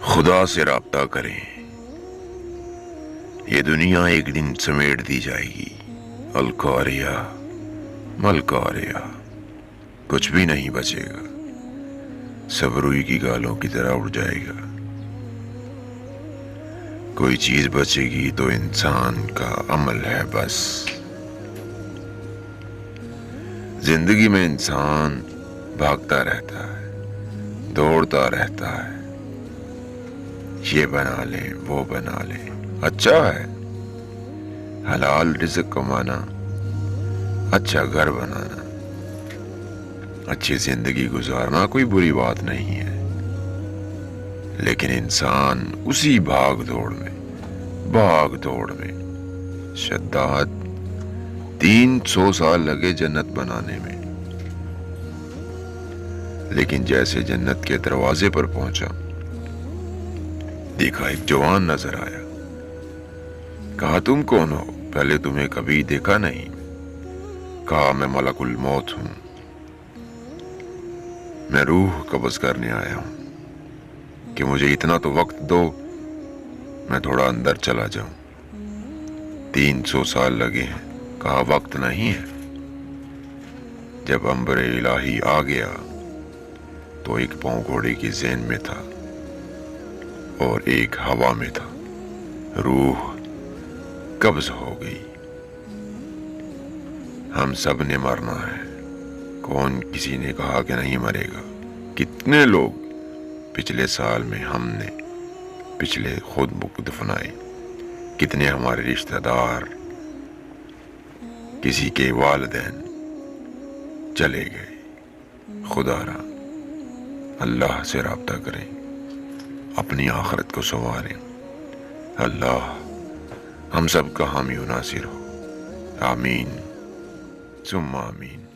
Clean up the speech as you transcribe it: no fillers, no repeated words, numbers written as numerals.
خدا سے رابطہ کریں، یہ دنیا ایک دن سمیٹ دی جائے گی۔ القاریہ ملکاریہ، کچھ بھی نہیں بچے گا، سب روئی کی گالوں کی طرح اڑ جائے گا۔ کوئی چیز بچے گی تو انسان کا عمل ہے بس۔ زندگی میں انسان بھاگتا رہتا ہے، دوڑتا رہتا ہے، یہ بنا لیں وہ بنا لیں، اچھا ہے حلال رزق کمانا، اچھا گھر بنانا، اچھی زندگی گزارنا کوئی بری بات نہیں ہے، لیکن انسان اسی بھاگ دوڑ میں شداد 300 سال لگے جنت بنانے میں، لیکن جیسے جنت کے دروازے پر پہنچا، دیکھا ایک جوان نظر آیا۔ کہا تم کون ہو؟ پہلے تمہیں کبھی دیکھا نہیں۔ کہا میں ملک الموت ہوں، میں روح قبض کرنے آیا ہوں کہ مجھے اتنا تو وقت دو، میں تھوڑا اندر چلا جاؤں۔ 300 سال لگے ہیں۔ کہا وقت نہیں ہے۔ جب امبر الہی آ گیا تو ایک پاؤں گھوڑے کی ذہن میں تھا اور ایک ہوا میں تھا، روح قبض ہو گئی۔ ہم سب نے مرنا ہے، کون کسی نے کہا کہ نہیں مرے گا؟ کتنے لوگ پچھلے سال میں ہم نے پچھلے خود دفنائے، کتنے ہمارے رشتہ دار، کسی کے والدین چلے گئے۔ خدا را اللہ سے رابطہ کریں، اپنی آخرت کو سنواریں۔ اللہ ہم سب کا حامی و ناصر ہو، آمین ثم آمین۔